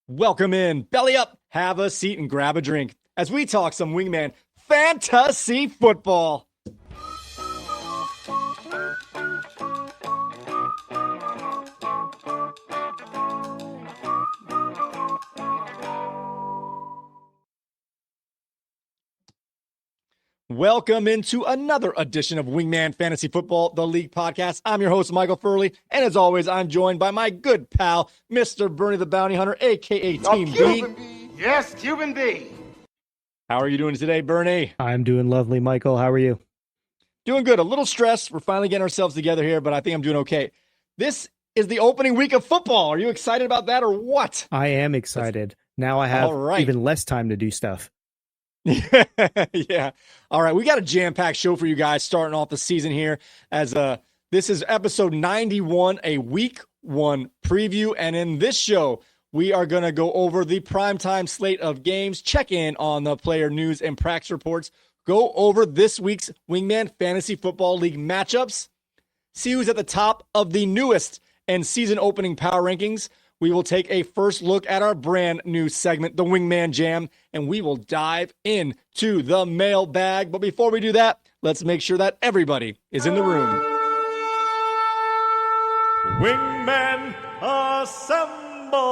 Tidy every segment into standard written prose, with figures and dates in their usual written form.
Welcome in, belly up, have a seat, and grab a drink as we talk some Wingman Fantasy Football. Welcome into another edition of Wingman Fantasy Football, the league podcast. I'm your host, Michael Furley, and as always, I'm joined by my good pal, Mr. Bernie the Bounty Hunter, a.k.a. Team B. Yes, Cuban B. How are you doing today, Bernie? I'm doing lovely, Michael. How are you? Doing good. A little stressed. We're finally getting ourselves together here, but I think I'm doing okay. This is the opening week of football. Are you excited about that or what? I am excited. Now I have even less time to do stuff. Yeah. All right. We got a jam-packed show for you guys starting off the season here as this is episode 91, a week one preview. And in this show, we are going to go over the primetime slate of games, check in on the player news and practice reports, go over this week's Wingman Fantasy Football League matchups, see who's at the top of the newest and season opening power rankings. We will take a first look at our brand new segment, The Wingman Jam, and we will dive into the mailbag. But before we do that, let's make sure that everybody is in the room. Wingman Assemble!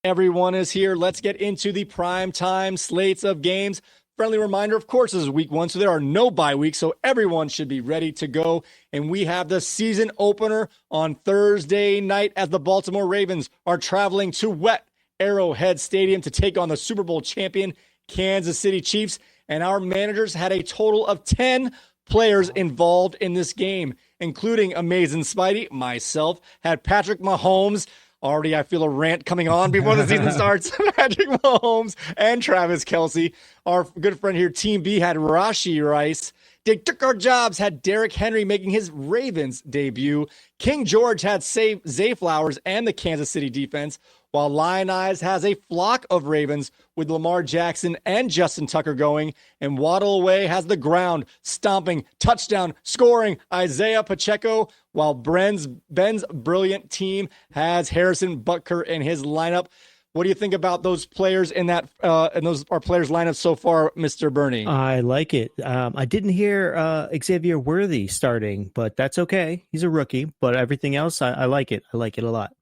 Everyone is here. Let's get into the primetime slates of games. Friendly reminder, of course, this is week one, so there are no bye weeks, so everyone should be ready to go. And we have the season opener on Thursday night as the Baltimore Ravens are traveling to wet Arrowhead Stadium to take on the Super Bowl champion Kansas City Chiefs. And our managers had a total of 10 players involved in this game, including Amazing Spidey, myself, had Patrick Mahomes. Already, I feel a rant coming on before the season starts. Patrick Mahomes and Travis Kelce. Our good friend here, Team B, had Rashee Rice. They took our jobs, had Derrick Henry making his Ravens debut. King George had Zay Flowers and the Kansas City defense, while Lion Eyes has a flock of Ravens with Lamar Jackson and Justin Tucker going, and Waddle Away has the ground stomping, touchdown, scoring Isaiah Pacheco, while Ben's brilliant team has Harrison Butker in his lineup. What do you think about those players in that and those our players lineup so far, Mr. Bernie? I like it. I didn't hear Xavier Worthy starting, but that's okay. He's a rookie, but everything else, I like it. I like it a lot.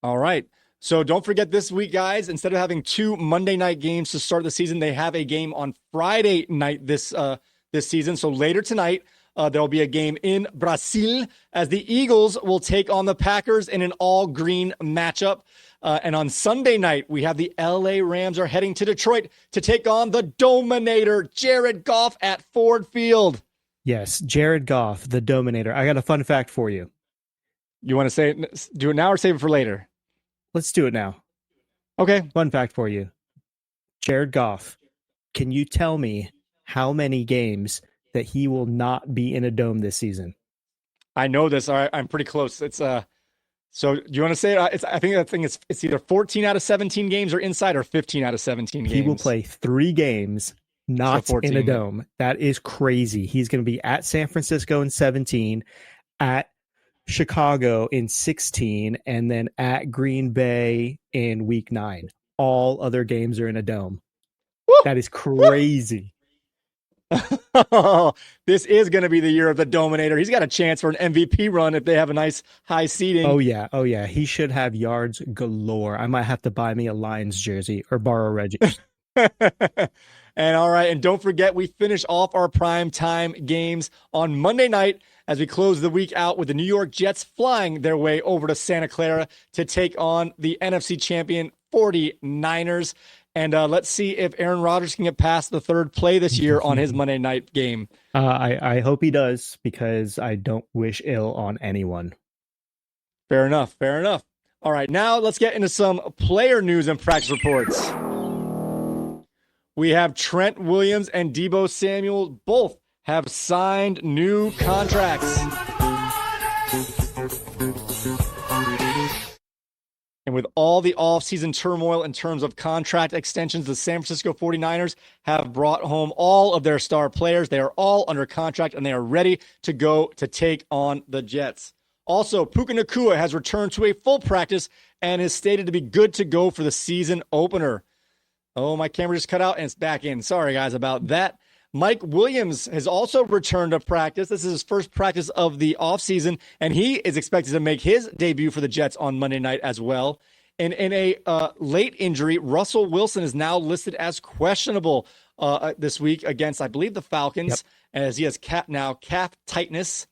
All right. So don't forget this week, guys, instead of having two Monday night games to start the season, they have a game on Friday night this season. So later tonight, there'll be a game in Brazil as the Eagles will take on the Packers in an all-green matchup. And on Sunday night, we have the LA Rams are heading to Detroit to take on the Dominator, Jared Goff at Ford Field. Yes, Jared Goff, the Dominator. I got a fun fact for you. You want to say it, do it now or save it for later? Let's do it now. Okay. Fun fact for you. Jared Goff, can you tell me how many games that he will not be in a dome this season? I know this. All right, I'm pretty close. It's so do you want to say it? I think it's either 14 out of 17 games or inside or 15 out of 17 games. He will play 3 games not in a dome. That is crazy. He's going to be at San Francisco in 17, at Chicago in 16, and then at Green Bay in week 9. All other games are in a dome. Woo! That is crazy. This is going to be the year of the Dominator. He's got a chance for an MVP run if they have a nice high seeding. Oh yeah. He should have yards galore. I might have to buy me a Lions jersey or borrow Reggie. And all right, and don't forget, we finish off our primetime games on Monday night as we close the week out with the New York Jets flying their way over to Santa Clara to take on the NFC champion 49ers. And let's see if Aaron Rodgers can get past the third play this year on his Monday night game. I hope he does, because I don't wish ill on anyone. Fair enough. All right, now let's get into some player news and practice reports. We have Trent Williams and Deebo Samuel both have signed new contracts. And with all the offseason turmoil in terms of contract extensions, the San Francisco 49ers have brought home all of their star players. They are all under contract, and they are ready to go to take on the Jets. Also, Puka Nacua has returned to a full practice and is stated to be good to go for the season opener. Oh, my camera just cut out and it's back in. Sorry, guys, about that. Mike Williams has also returned to practice. This is his first practice of the offseason, and he is expected to make his debut for the Jets on Monday night as well. And in a late injury, Russell Wilson is now listed as questionable this week against, I believe, the Falcons, as he has calf tightness.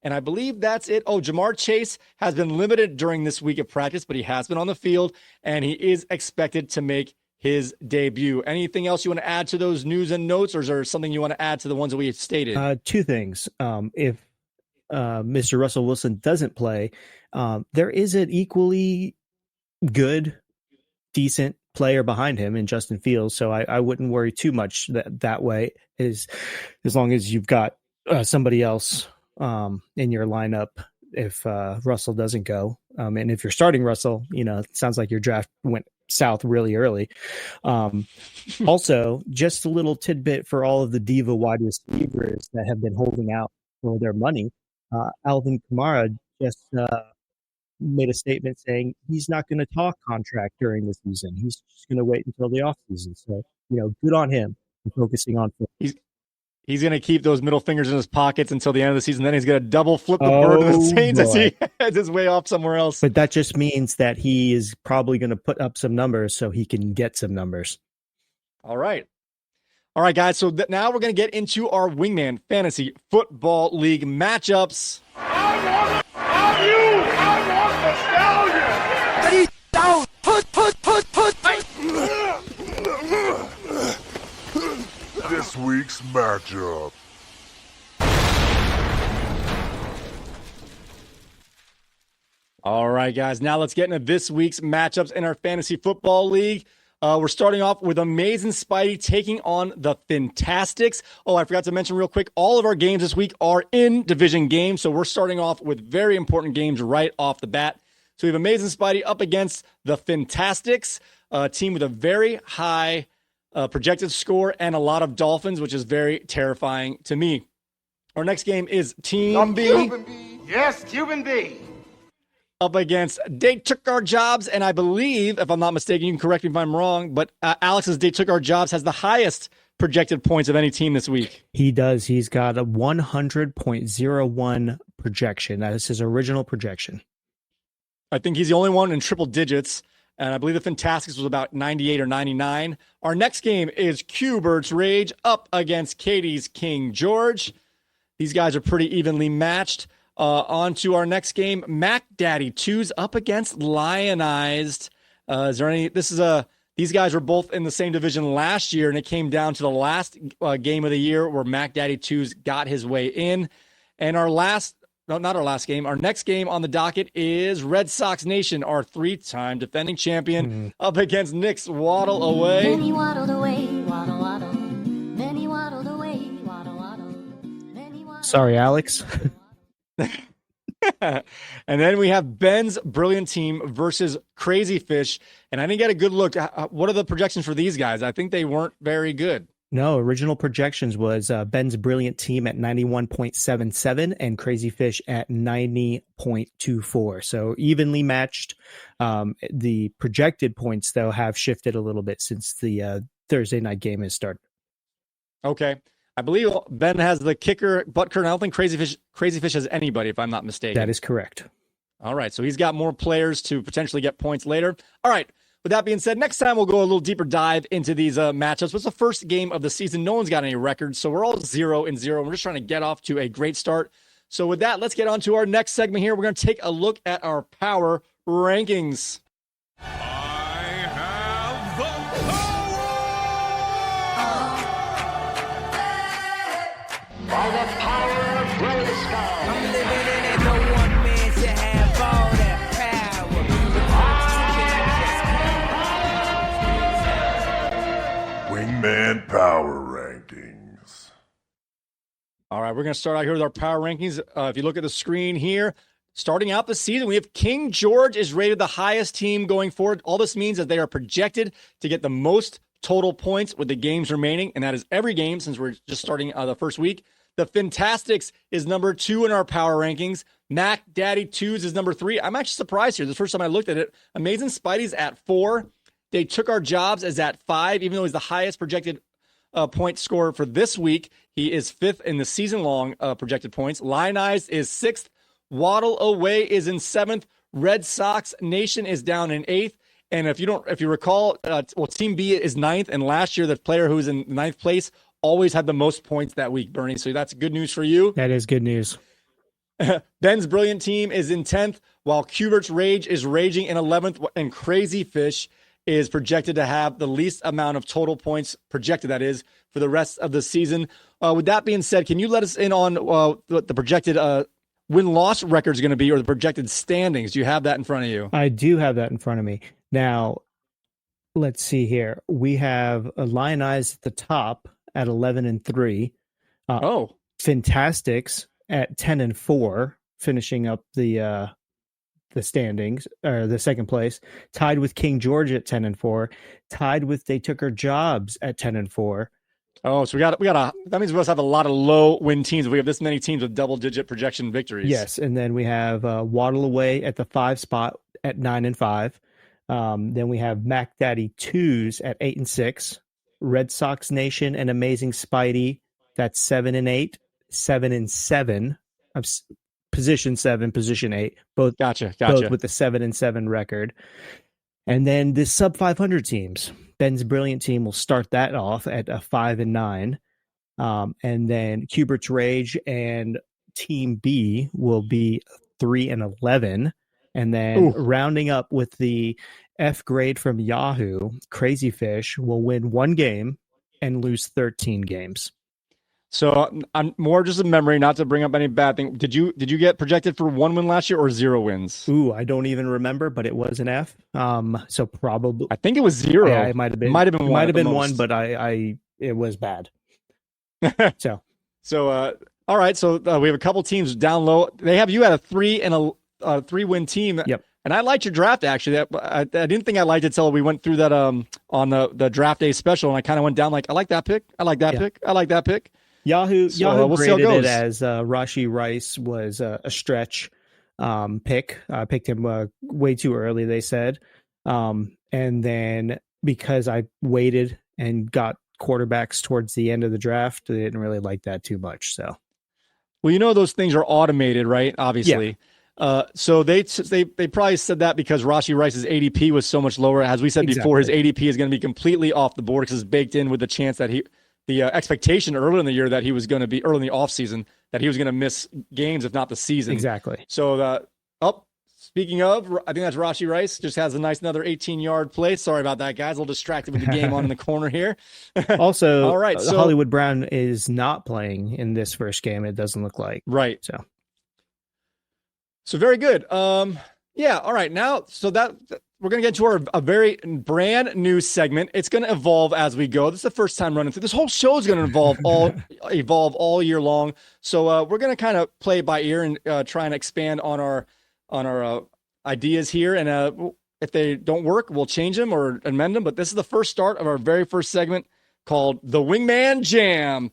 And I believe that's it. Oh, Jamar Chase has been limited during this week of practice, but he has been on the field, and he is expected to make his debut. Anything else you want to add to those news and notes, or is there something you want to add to the ones that we stated? Two things. If Mr. Russell Wilson doesn't play, there is an equally good, decent player behind him in Justin Fields, so I wouldn't worry too much that way, as long as you've got somebody else in your lineup if Russell doesn't go. And if you're starting Russell, it sounds like your draft went south really early. Also, just a little tidbit for all of the diva wide receivers that have been holding out for their money. Alvin Kamara just made a statement saying he's not going to talk contract during the season. He's just going to wait until the offseason. So, good on him for focusing on football. He's going to keep those middle fingers in his pockets until the end of the season. Then he's going to double flip the bird to the Saints as he heads his way off somewhere else. But that just means that he is probably going to put up some numbers so he can get some numbers. All right, guys. So now we're going to get into our Wingman Fantasy Football League matchups. I want nostalgia. Ready, down. Put. This week's matchup. All right, guys. Now let's get into this week's matchups in our Fantasy Football League. We're starting off with Amazing Spidey taking on the Fantastics. Oh, I forgot to mention real quick, all of our games this week are in division games, so we're starting off with very important games right off the bat. So we have Amazing Spidey up against the Fantastics, a team with a very high projected score and a lot of Dolphins, which is very terrifying to me. Our next game is Team B. Yes, Cuban B. Up against They Took Our Jobs, and I believe, if I'm not mistaken, you can correct me if I'm wrong, but Alex's They Took Our Jobs has the highest projected points of any team this week. He does. He's got a 100.01 projection. That is his original projection. I think he's the only one in triple digits. And I believe the Fantastics was about 98 or 99. Our next game is Q-Bird's Rage up against Katie's King George. These guys are pretty evenly matched. On to our next game, Mac Daddy 2's up against Lionized. These guys were both in the same division last year, and it came down to the last game of the year where Mac Daddy 2's got his way in. And our next game on the docket is Red Sox Nation, our 3-time defending champion, up against Nick's Waddle Away. Many waddled away, waddle, waddle. Many waddled away, waddle, waddle. Many waddled. Sorry, Alex. And then we have Ben's Brilliant Team versus Crazy Fish. And I didn't get a good look. What are the projections for these guys? I think they weren't very good. No, original projections was Ben's Brilliant Team at 91.77 and Crazy Fish at 90.24. So evenly matched. The projected points, though, have shifted a little bit since the Thursday night game has started. Okay. I believe Ben has the kicker, Butker, and I don't think Crazy Fish has anybody, if I'm not mistaken. That is correct. All right, so he's got more players to potentially get points later. All right, with that being said, next time we'll go a little deeper dive into these matchups. It's the first game of the season. No one's got any records, so we're all 0-0. We're just trying to get off to a great start. So with that, let's get on to our next segment here. We're going to take a look at our power rankings. By the power of Grayskull. I'm living in it, no one man should have all that power. Wingman Power Rankings. All right, we're going to start out here with our power rankings. If you look at the screen here, starting out the season, we have King George is rated the highest team going forward. All this means that they are projected to get the most total points with the games remaining, and that is every game since we're just starting the first week. The Fantastics is number 2 in our power rankings. Mac Daddy 2s is number 3. I'm actually surprised here. The first time I looked at it, Amazing Spidey's at 4. They Took Our Jobs is at 5, even though he's the highest projected point scorer for this week. He is 5th in the season-long projected points. Lion Eyes is 6th. Waddle Away is in 7th. Red Sox Nation is down in 8th. And if you recall, Team B is 9th, and last year the player who was in 9th place always had the most points that week, Bernie. So that's good news for you. That is good news. Ben's Brilliant Team is in 10th, while Cubert's Rage is raging in 11th, and Crazy Fish is projected to have the least amount of total points, projected that is, for the rest of the season. With that being said, can you let us in on what the projected win-loss record is going to be, or the projected standings? Do you have that in front of you? I do have that in front of me. Now, let's see here. We have Lion Eyes at the top at 11-3. Fantastics at 10-4, finishing up the standings, or the second place. Tied with King George at 10-4. Tied with They Took Our Jobs at 10-4. Oh, so we got that means we must have a lot of low win teams. If we have this many teams with double-digit projection victories. Yes, and then we have Waddle Away at the 5 spot at 9-5. Then we have Mac Daddy 2s at 8-6. Red Sox Nation and Amazing Spidey, that's 7-8, 7-7. Position 7, position 8, both Gotcha. both with the 7-7 record. And then the sub 500 teams. Ben's Brilliant Team will start that off at 5-9. And then Cubert's Rage and Team B will be 3-11. And then rounding up with the F grade from Yahoo, Crazy Fish will win 1 game and lose 13 games. So I'm more just a memory, not to bring up any bad thing. Did you get projected for 1 win last year or 0 wins? Ooh, I don't even remember, but it was an F. So probably I think it was 0. Yeah, it might have been. Might have been 1. Might have been 1, but it was bad. So all right. So we have a couple teams down low. They have you at a 3-win team. Yep. And I liked your draft, actually. I didn't think I liked it until we went through that on the draft day special, and I kind of went down like, I like that pick. I like that pick. I like that pick. Yahoo we'll graded it as Rashi Rice was a stretch pick. I picked him way too early, they said. And then because I waited and got quarterbacks towards the end of the draft, they didn't really like that too much. So, well, those things are automated, right? Obviously. Yeah. So they probably said that because Rashi Rice's ADP was so much lower. As we said before, his ADP is going to be completely off the board because it's baked in with the chance that the expectation early in the year that he was going to be early in the offseason, that he was going to miss games, if not the season. Exactly. So, speaking of, I think that's Rashi Rice, just has a nice another 18-yard play. Sorry about that, guys. A little distracted with the game on in the corner here. Also, all right, so Hollywood Brown is not playing in this first game, it doesn't look like. Right. So very good. Yeah, all right. Now, so that we're going to get into a very brand new segment. It's going to evolve as we go. This is the first time running through. This whole show is going to evolve all year long. So we're going to kind of play by ear and try and expand on our ideas here. And if they don't work, we'll change them or amend them. But this is the first start of our very first segment called The Wingman Jam.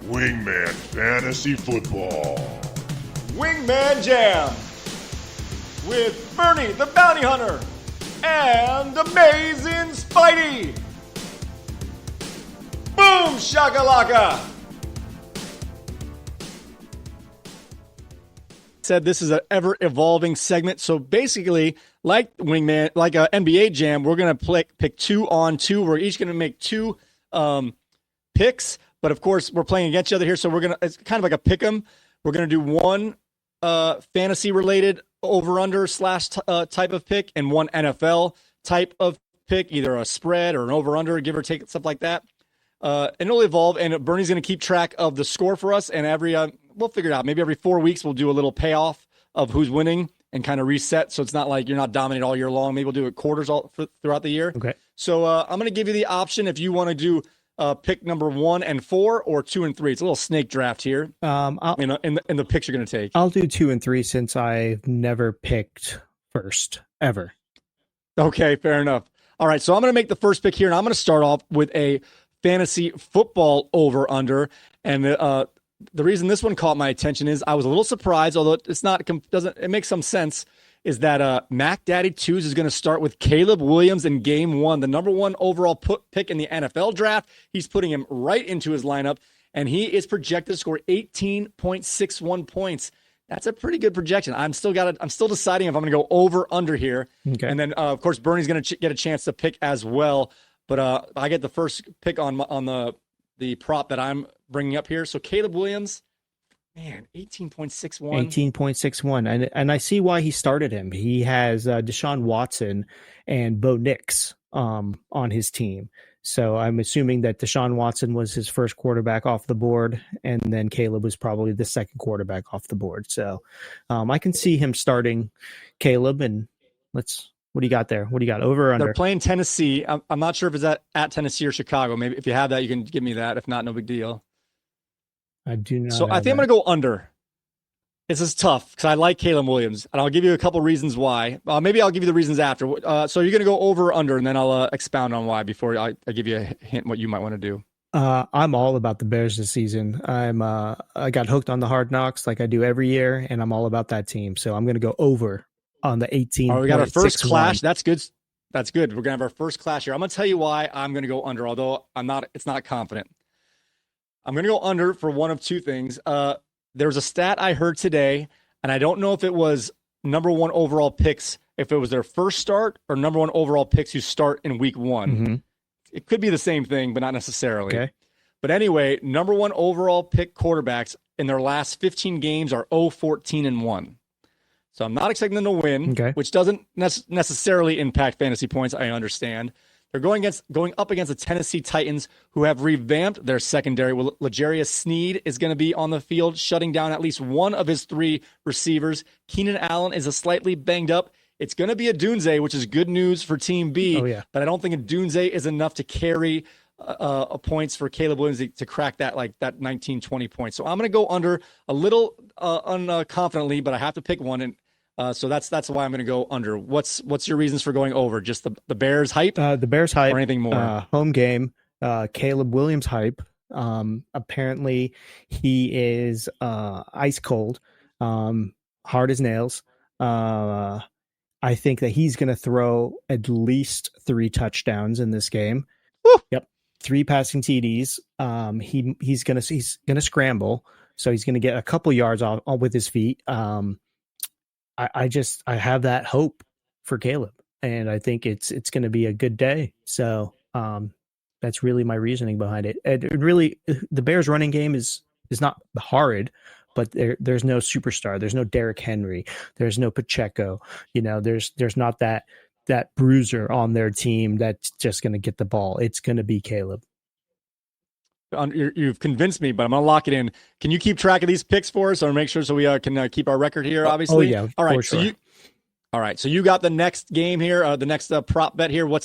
Wingman Fantasy Football. Wingman Jam with Bernie the Bounty Hunter and Amazing Spidey. Boom shakalaka. Said this is an ever evolving segment. So basically, like Wingman, like a NBA Jam, we're gonna pick 2 on 2. We're each gonna make 2 picks, but of course we're playing against each other here. So it's kind of like a pick 'em. We're gonna do 1 fantasy related over-under / type of pick and 1 NFL type of pick, either a spread or an over-under, give or take, stuff like that. And it'll evolve, and Bernie's going to keep track of the score for us, and we'll figure it out. Maybe every 4 weeks we'll do a little payoff of who's winning and kind of reset, so it's not like you're not dominating all year long. Maybe we'll do it quarters throughout the year. Okay. So I'm going to give you the option if you want to do pick number 1 and 4 or 2 and 3. It's a little snake draft here. In the picks you're going to take. I'll do 2 and 3 since I've never picked first ever. Okay, fair enough. All right, so I'm going to make the first pick here, and I'm going to start off with a fantasy football over under. And the reason this one caught my attention is I was a little surprised, although it's not, it makes some sense, is that Mac Daddy 2s is going to start with Caleb Williams in game 1, the number 1 overall pick in the NFL draft. He's putting him right into his lineup, and he is projected to score 18.61 points. That's a pretty good projection. I'm still deciding if I'm going to go over under here. Okay. And then of course Bernie's going to get a chance to pick as well. But I get the first pick on the prop that I'm bringing up here. So Caleb Williams, man, 18.61. 18.61. And I see why he started him. He has Deshaun Watson and Bo Nix on his team. So I'm assuming that Deshaun Watson was his first quarterback off the board, and then Caleb was probably the second quarterback off the board. So I can see him starting Caleb. And what do you got there? What do you got, over or under? They're playing Tennessee. I'm not sure if it's at Tennessee or Chicago. Maybe if you have that, you can give me that. If not, no big deal. I do not. So I think I'm going to go under. This is tough because I like Caleb Williams, and I'll give you a couple reasons why. Maybe I'll give you the reasons after. So you're going to go over or under, and then I'll expound on why before I give you a hint what you might want to do. I'm all about the Bears this season. I got hooked on the Hard Knocks like I do every year, and I'm all about that team. So I'm going to go over on the 18. Oh, we got our first clash. That's good. That's good. We're going to have our first clash here. I'm going to tell you why I'm going to go under, although it's not confident. I'm going to go under for one of two things. There was a stat I heard today, and I don't know if it was number 1 overall picks, if it was their first start, or number 1 overall picks who start in week 1. Mm-hmm. It could be the same thing, but not necessarily. Okay. But anyway, number 1 overall pick quarterbacks in their last 15 games are 0-14-1. So I'm not expecting them to win, which doesn't necessarily impact fantasy points, I understand. They're going up against the Tennessee Titans, who have revamped their secondary. L'Jarius Sneed is going to be on the field, shutting down at least one of his 3 receivers. Keenan Allen is slightly banged up. It's going to be a Dunze, which is good news for Team B. But I don't think a Dunze is enough to carry points for Caleb Williams to crack that 19, 20 points. So I'm going to go under a little unconfidently, but I have to pick one. And so that's why I'm going to go under. What's your reasons for going over? Just the Bears hype? The Bears hype. Or anything more? Home game. Caleb Williams hype. Apparently he is ice cold, hard as nails. I think that he's going to throw at least 3 touchdowns in this game. Woo! Yep. 3 passing TDs. He's going to scramble. So he's going to get a couple yards off with his feet. I have that hope for Caleb, and I think it's going to be a good day. So that's really my reasoning behind it. It really, the Bears running game is not horrid, but there's no superstar. There's no Derrick Henry. There's no Pacheco. There's not that bruiser on their team that's just going to get the ball. It's going to be Caleb. You've convinced me, but I'm going to lock it in. Can you keep track of these picks for us, or make sure so we can keep our record here? Obviously. Oh yeah. All right. Sure. So you got the next game here, the next prop bet here. What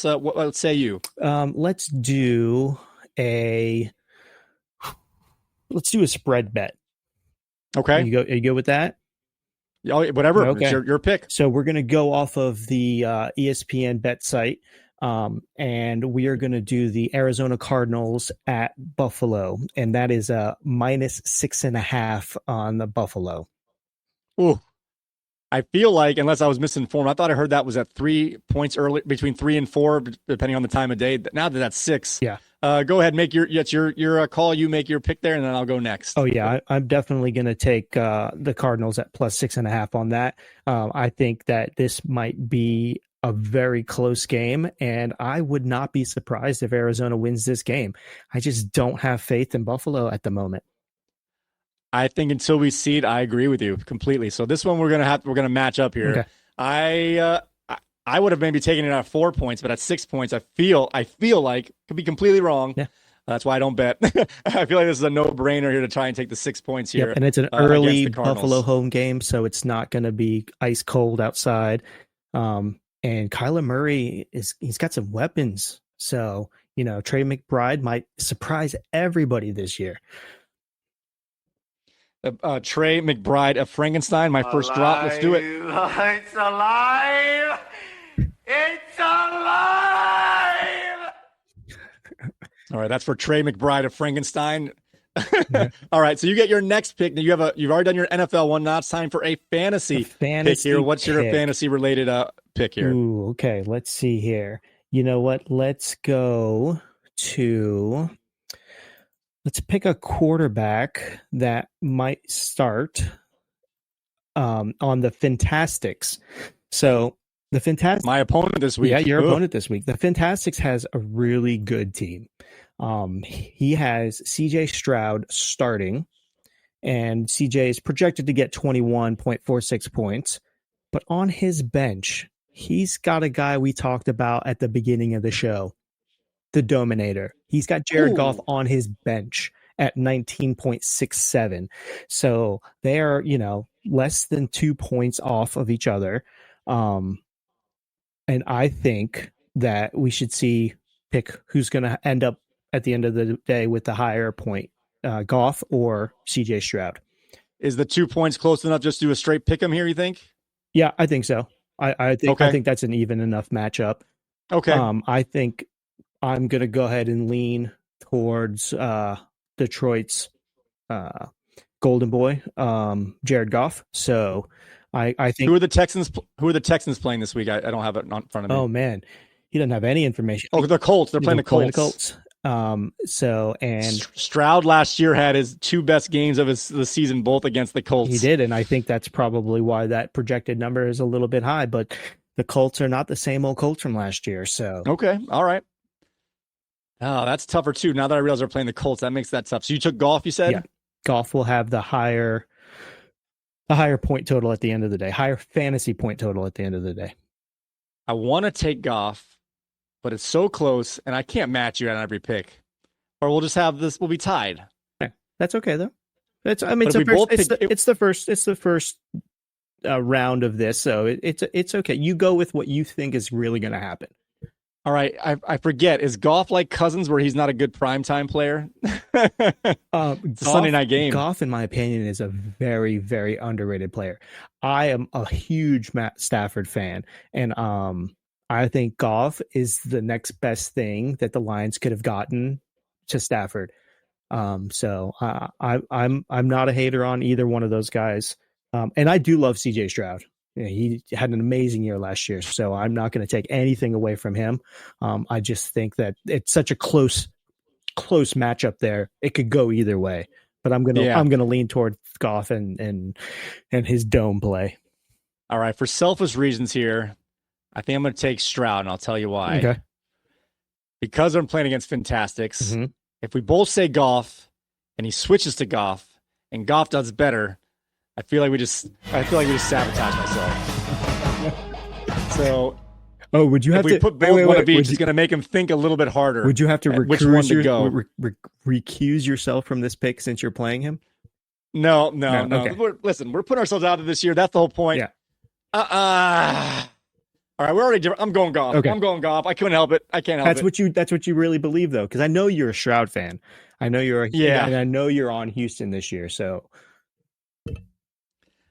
say you? Let's do a spread bet. Okay. Are you go with that? Yeah, whatever. Okay. It's your pick. So we're going to go off of the ESPN bet site. And we are going to do the Arizona Cardinals at Buffalo, and that is a -6.5 on the Buffalo. Ooh, I feel like, unless I was misinformed, I thought I heard that was at 3 points early, between 3 and 4, depending on the time of day. Now that's 6. Yeah. Go ahead, make your call. You make your pick there, and then I'll go next. Oh yeah, I'm definitely going to take the Cardinals at +6.5 on that. I think that this might be a very close game, and I would not be surprised if Arizona wins this game. I just don't have faith in Buffalo at the moment. I think until we see it, I agree with you completely. So this one we're gonna match up here. Okay. I would have maybe taken it at 4 points, but at 6 points, I feel like, could be completely wrong. Yeah. That's why I don't bet. I feel like this is a no-brainer here to try and take the 6 points here. Yep, and it's an early Buffalo home game, so it's not going to be ice cold outside. And Kyler Murray he's got some weapons. So, Trey McBride might surprise everybody this year. Trey McBride of Frankenstein, my first drop. Let's do it. It's alive! It's alive! All right, that's for Trey McBride of Frankenstein. Yeah. All right, so you get your next pick. Now you've already done your NFL one. Now it's time for a fantasy pick here. What's your fantasy related pick here? Ooh, okay, let's see here. You know what? Let's pick a quarterback that might start on the Fantastics. So the Fantastics, my opponent this week. Yeah, your opponent this week. The Fantastics has a really good team. He has CJ Stroud starting, and CJ is projected to get 21.46 points. But on his bench, he's got a guy we talked about at the beginning of the show, the Dominator. He's got Jared Goff on his bench at 19.67. So they are, less than 2 points off of each other. And I think that we should pick who's going to end up at the end of the day with the higher point, Goff or CJ Stroud. Is the 2 points close enough just to do a straight pick 'em here, you think? Yeah, I think so. I think that's an even enough matchup. Okay. I think I'm going to go ahead and lean towards Detroit's golden boy, Jared Goff. So I think who are the Texans playing this week? I don't have it in front of me. Oh man, he doesn't have any information. Oh, the Colts. They're playing the Colts. So Stroud last year had his two best games of the season, both against the Colts. He did, and I think that's probably why that projected number is a little bit high. But the Colts are not the same old Colts from last year. So okay, all right. Oh, that's tougher too. Now that I realize they're playing the Colts, that makes that tough. So you took Goff, you said? Yeah, Goff will have the higher point total at the end of the day, higher fantasy point total at the end of the day. I want to take Goff, but it's so close, and I can't match you on every pick. Or we'll just have this. We'll be tied. Okay. That's okay though. It's the first round of this, so it's okay. You go with what you think is really going to happen. All right, I forget. Is Goff like Cousins, where he's not a good primetime player? It's a Sunday night game. Goff, in my opinion, is a very, very underrated player. I am a huge Matt Stafford fan, and I think Goff is the next best thing that the Lions could have gotten to Stafford. So I'm not a hater on either one of those guys, and I do love CJ Stroud. He had an amazing year last year, so I'm not going to take anything away from him. I just think that it's such a close matchup there. It could go either way, but I'm gonna lean toward Goff and his dome play. All right, for selfish reasons here, I think I'm going to take Stroud, and I'll tell you why. Okay. Because I'm playing against Fantastics. Mm-hmm. If we both say Goff, and he switches to Goff, and Goff does better, I feel like we just sabotage myself. So, would you have to put both one of each? It's going to make him think a little bit harder. Would you have to recuse yourself from this pick since you're playing him? No. Okay. We're putting ourselves out of this year. That's the whole point. Yeah. All right, we're already different. I'm going Goff. Okay. I'm going Goff. I couldn't help it. I can't help it. That's what you really believe, though, because I know you're a Stroud fan. I know and I know you're on Houston this year. So.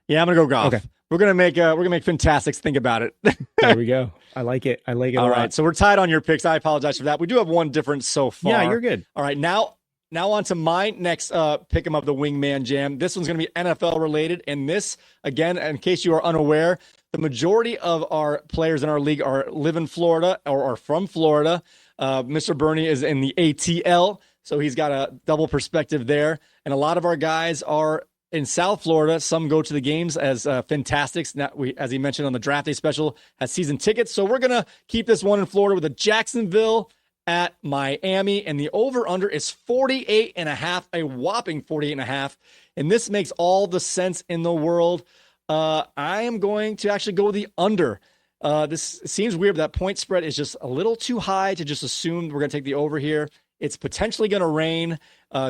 Yeah, I'm gonna go Goff. Okay. We're gonna make Fantastics think about it. There we go. I like it. All right, so we're tied on your picks. I apologize for that. We do have one difference so far. Yeah, you're good. All right, now on to my next pick 'em of the Wingman Jam. This one's gonna be NFL related, and this again, in case you are unaware, the majority of our players in our league live in Florida or are from Florida. Mr. Bernie is in the ATL, so he's got a double perspective there, and a lot of our guys are in South Florida. Some go to the games as Fantastics. Now, as he mentioned on the draft day special, has season tickets. So we're going to keep this one in Florida with a Jacksonville at Miami. And the over-under is 48.5, a whopping 48.5. And this makes all the sense in the world. I am going to actually go with the under. This seems weird, but that point spread is just a little too high to just assume we're going to take the over here. It's potentially going to rain.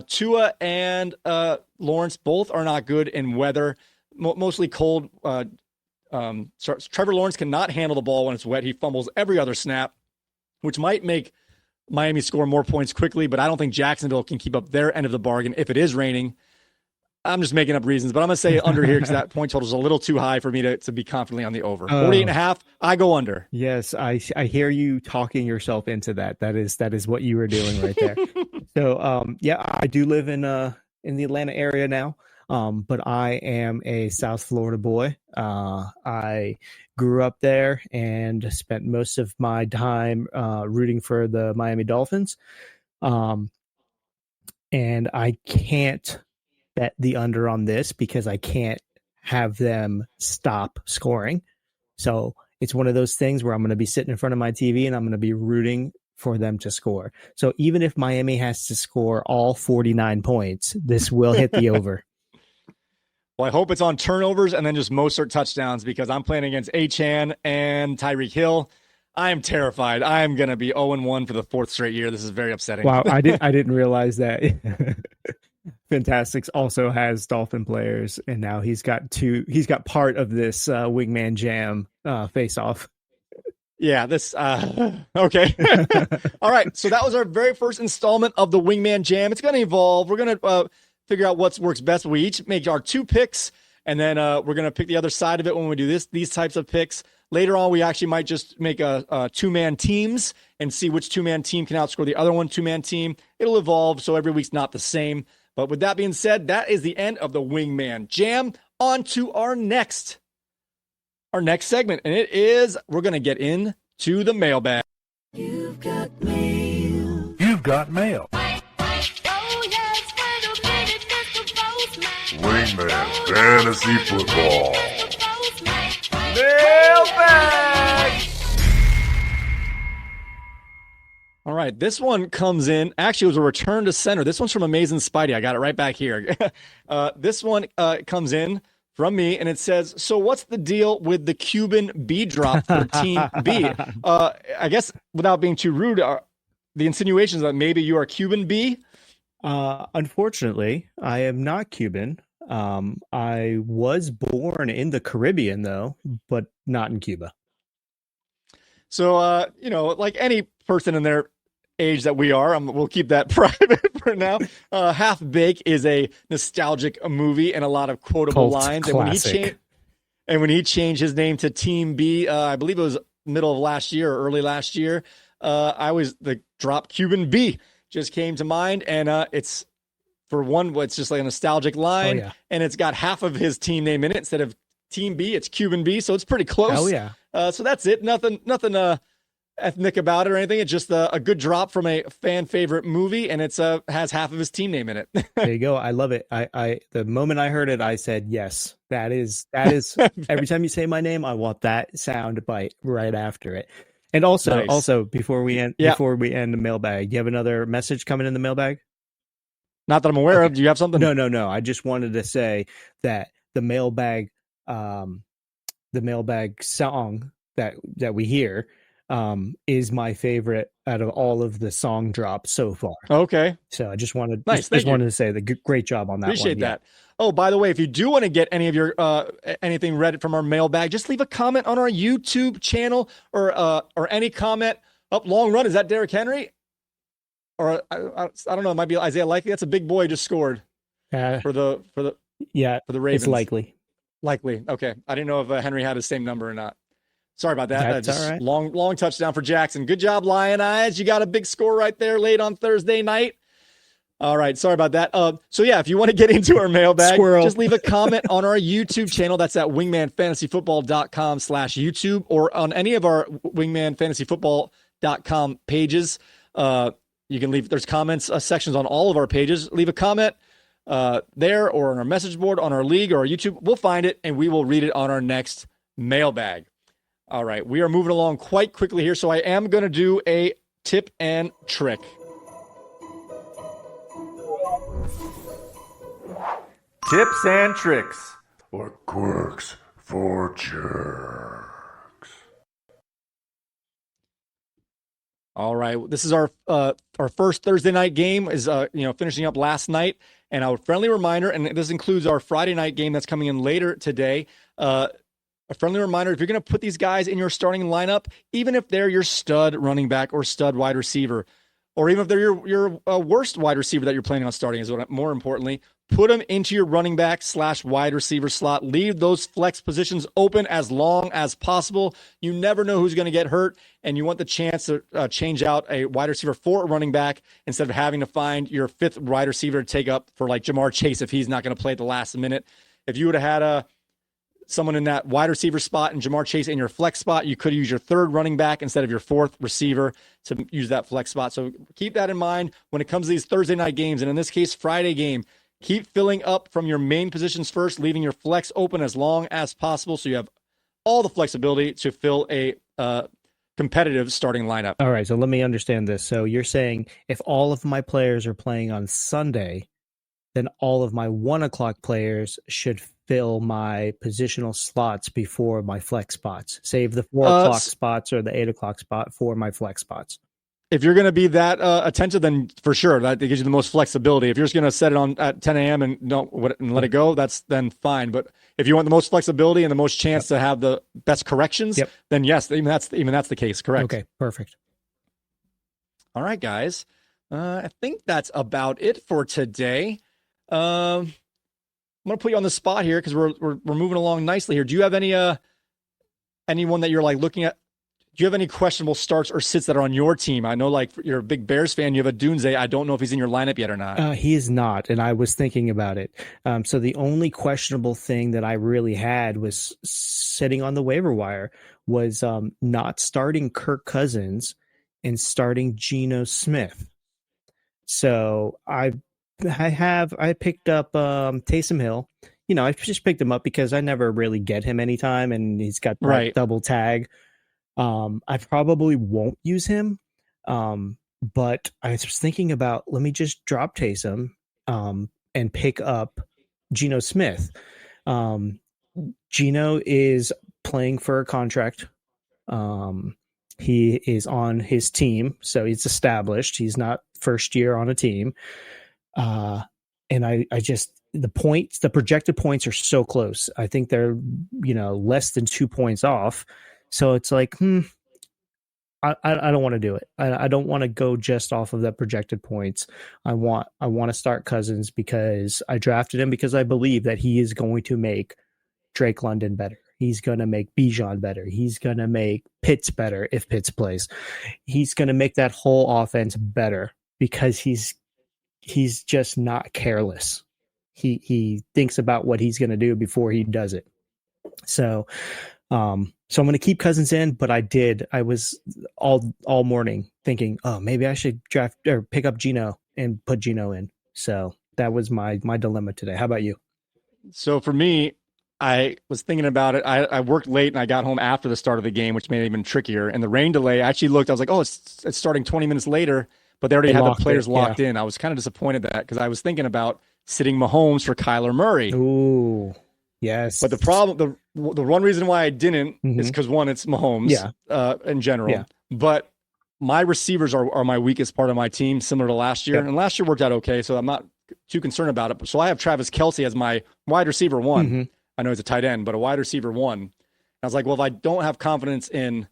Tua and Lawrence both are not good in weather, mostly cold. Trevor Lawrence cannot handle the ball when it's wet. He fumbles every other snap, which might make Miami score more points quickly, but I don't think Jacksonville can keep up their end of the bargain if it is raining. I'm just making up reasons, but I'm going to say under here because that point total is a little too high for me to be confidently on the over. 48.5, I go under. Yes, I hear you talking yourself into that. That is what you were doing right there. So, yeah, I do live in the Atlanta area now, but I am a South Florida boy. I grew up there and spent most of my time rooting for the Miami Dolphins. And I can't bet the under on this because I can't have them stop scoring. So it's one of those things where I'm going to be sitting in front of my TV and I'm going to be rooting for them to score. So even if Miami has to score all 49 points, this will hit the over. Well, I hope it's on turnovers and then just Mostert touchdowns because I'm playing against Achane and Tyreek Hill. I am terrified. I am going to be 0-1 for the fourth straight year. This is very upsetting. Wow, I didn't realize that. Fantastics also has Dolphin players, and now he's got part of this Wingman Jam face off. Yeah, this okay. All right, so that was our very first installment of the Wingman Jam. It's going to evolve. We're going to figure out what works best. We each make our 2 picks, and then we're going to pick the other side of it when we do these types of picks. Later on, we actually might just make a 2-man teams and see which 2-man team can outscore the other one 2-man team. It'll evolve, so every week's not the same. But with that being said, that is the end of the Wingman Jam. On to our next segment, and it is we're going to get into the mailbag. You've got mail. You've got mail. Wingman Fantasy Football. Mailbag! All right, this one comes in. Actually, it was a return to sender. This one's from Amazing Spidey. I got it right back here. This one comes in from me, and it says, so what's the deal with the Cuban B drop for Team B? I guess without being too rude, the insinuations that maybe you are Cuban B? Unfortunately, I am not Cuban. I was born in the Caribbean, though, but not in Cuba. So, like any person in their age that we are, we'll keep that private for now. Half Baked is a nostalgic movie and a lot of quotable lines. Classic. And when he changed his name to Team B, I believe it was middle of last year or early last year, the drop Cuban B just came to mind. And it's, for one, it's just like a nostalgic line. Oh, yeah. And it's got half of his team name in it. Instead of Team B, it's Cuban B. So it's pretty close. Oh, yeah. So that's it. Nothing ethnic about it or anything. It's just a good drop from a fan favorite movie, and it's has half of his team name in it. There you go. I love it. I the moment I heard it, I said yes. That is every time you say my name, I want that sound bite right after it. And also before we end the mailbag, do you have another message coming in the mailbag? Not that I'm aware of. Do you have something? No. I just wanted to say that the mailbag song that we hear is my favorite out of all of the song drops so far. Okay. So I just wanted wanted to say the great job on that. Appreciate that. Oh, by the way, if you do want to get any of your anything read from our mailbag, just leave a comment on our YouTube channel or any comment. Long run. Is that Derrick Henry? Or I don't know. It might be Isaiah Likely. That's a big boy just scored for the Ravens. It's likely. Okay. I didn't know if Henry had the same number or not. Sorry about that. That's all right. Long touchdown for Jackson. Good job, Lion Eyes. You got a big score right there late on Thursday night. All right. Sorry about that. So yeah, if you want to get into our mailbag, just leave a comment on our YouTube channel. That's at wingmanfantasyfootball.com/YouTube or on any of our wingmanfantasyfootball.com pages. You can leave, there's comments sections on all of our pages. Leave a comment there or on our message board, on our league or our YouTube. We'll find it and we will read it on our next mailbag. All right, we are moving along quite quickly here, so I am going to do a tip and trick. Tips and tricks. Or quirks for jerks. All right, this is our first Thursday night game is finishing up last night, and our friendly reminder, and this includes our Friday night game that's coming in later today. A friendly reminder: if you're going to put these guys in your starting lineup, even if they're your stud running back or stud wide receiver, or even if they're your worst wide receiver that you're planning on starting, more importantly, put him into your running back / wide receiver slot. Leave those flex positions open as long as possible. You never know who's going to get hurt, and you want the chance to change out a wide receiver for a running back instead of having to find your fifth wide receiver to take up for like Jamar Chase if he's not going to play at the last minute. If you would have had someone in that wide receiver spot and Jamar Chase in your flex spot, you could use your third running back instead of your fourth receiver to use that flex spot. So keep that in mind when it comes to these Thursday night games, and in this case, Friday game. Keep filling up from your main positions first, leaving your flex open as long as possible so you have all the flexibility to fill a competitive starting lineup. All right, so let me understand this. So you're saying if all of my players are playing on Sunday, then all of my 1 o'clock players should fill my positional slots before my flex spots. Save the 4 o'clock spots or the 8 o'clock spot for my flex spots. If you're going to be that attentive, then for sure that gives you the most flexibility. If you're just going to set it on at 10 a.m. and let it go, that's then fine. But if you want the most flexibility and the most chance to have the best corrections, then yes, even that's the case. Correct. Okay, perfect. All right, guys. I think that's about it for today. I'm going to put you on the spot here because we're moving along nicely here. Do you have anyone that you're like looking at? Do you have any questionable starts or sits that are on your team? I know, like, you're a big Bears fan. You have a Dunze. I don't know if he's in your lineup yet or not. He is not, and I was thinking about it. So the only questionable thing that I really had was sitting on the waiver wire was not starting Kirk Cousins and starting Geno Smith. So I picked up Taysom Hill. You know, I just picked him up because I never really get him anytime, and he's got that double tag. I probably won't use him, but I was thinking about let me just drop Taysom and pick up Geno Smith. Geno is playing for a contract. He is on his team, so he's established. He's not first year on a team. And I just the projected points are so close. I think they're less than 2 points off. So it's like, I don't want to do it. I don't want to go just off of that projected points. I want to start Cousins because I drafted him because I believe that he is going to make Drake London better. He's going to make Bijan better. He's going to make Pitts better if Pitts plays. He's going to make that whole offense better because he's just not careless. He thinks about what he's going to do before he does it. So I'm going to keep Cousins in, but I was all morning thinking, oh, maybe I should draft or pick up Geno and put Geno in. So that was my dilemma today. How about you? So for me, I was thinking about it. I worked late and I got home after the start of the game, which made it even trickier. And the rain delay, I actually looked, I was like, oh, it's starting 20 minutes later, but they already had the players locked in. I was kind of disappointed that because I was thinking about sitting Mahomes for Kyler Murray. Ooh. Yes. But the problem, the one reason why I didn't is because one, it's Mahomes in general. Yeah. But my receivers are my weakest part of my team, similar to last year. Yep. And last year worked out okay, so I'm not too concerned about it. So I have Travis Kelce as my wide receiver one. Mm-hmm. I know he's a tight end, but a wide receiver one. And I was like, well, if I don't have confidence in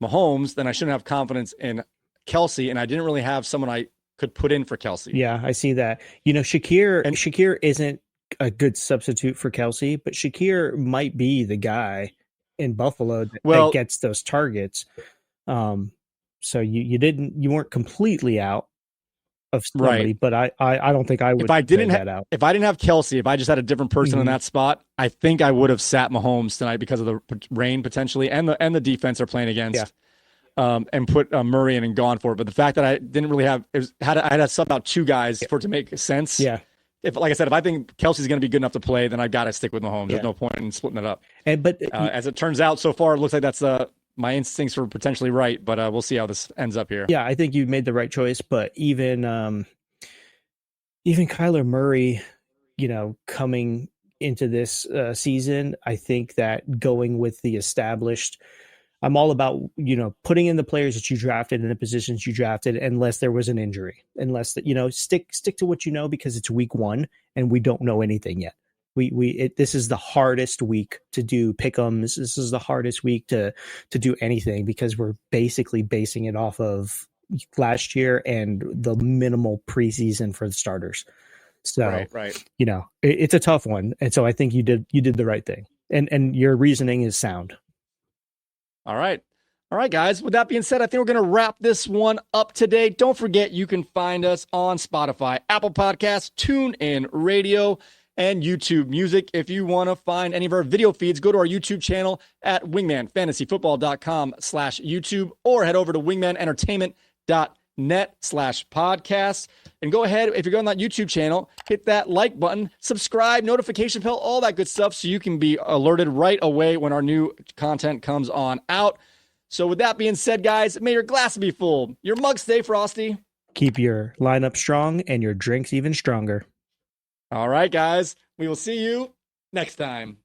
Mahomes, then I shouldn't have confidence in Kelce. And I didn't really have someone I could put in for Kelce. Yeah, I see that. Shakir isn't a good substitute for Kelce, but Shakir might be the guy in Buffalo that gets those targets. So you weren't completely out of somebody, but I don't think I would. If I didn't have Kelce, if I just had a different person in that spot, I think I would have sat Mahomes tonight because of the rain potentially and the defense they're playing against. And put Murray in and gone for it. But the fact that I didn't really have I had to sub out two guys for it to make sense. Yeah. If, like I said, if I think Kelsey's going to be good enough to play, then I got to stick with Mahomes. There's no point in splitting it up. But as it turns out, so far it looks like that's my instincts were potentially right. But we'll see how this ends up here. Yeah, I think you made the right choice. But even Kyler Murray, coming into this season, I think that going with the established. I'm all about, putting in the players that you drafted in the positions you drafted, unless there was an injury, unless that, stick to what you know, because it's week 1 and we don't know anything yet. This is the hardest week to do pick'ems. This is the hardest week to do anything because we're basically basing it off of last year and the minimal preseason for the starters. So, right. you know, it's a tough one. And so I think you did the right thing. And your reasoning is sound. All right. All right, guys. With that being said, I think we're going to wrap this one up today. Don't forget, you can find us on Spotify, Apple Podcasts, TuneIn Radio, and YouTube Music. If you want to find any of our video feeds, go to our YouTube channel at wingmanfantasyfootball.com/YouTube or head over to wingmanentertainment.net/podcast. And go ahead, if you're going on that YouTube channel, hit that like button, subscribe, notification bell, all that good stuff so you can be alerted right away when our new content comes on out. So with that being said, guys, may your glass be full, your mug stay frosty. Keep your lineup strong and your drinks even stronger. All right, guys, we will see you next time.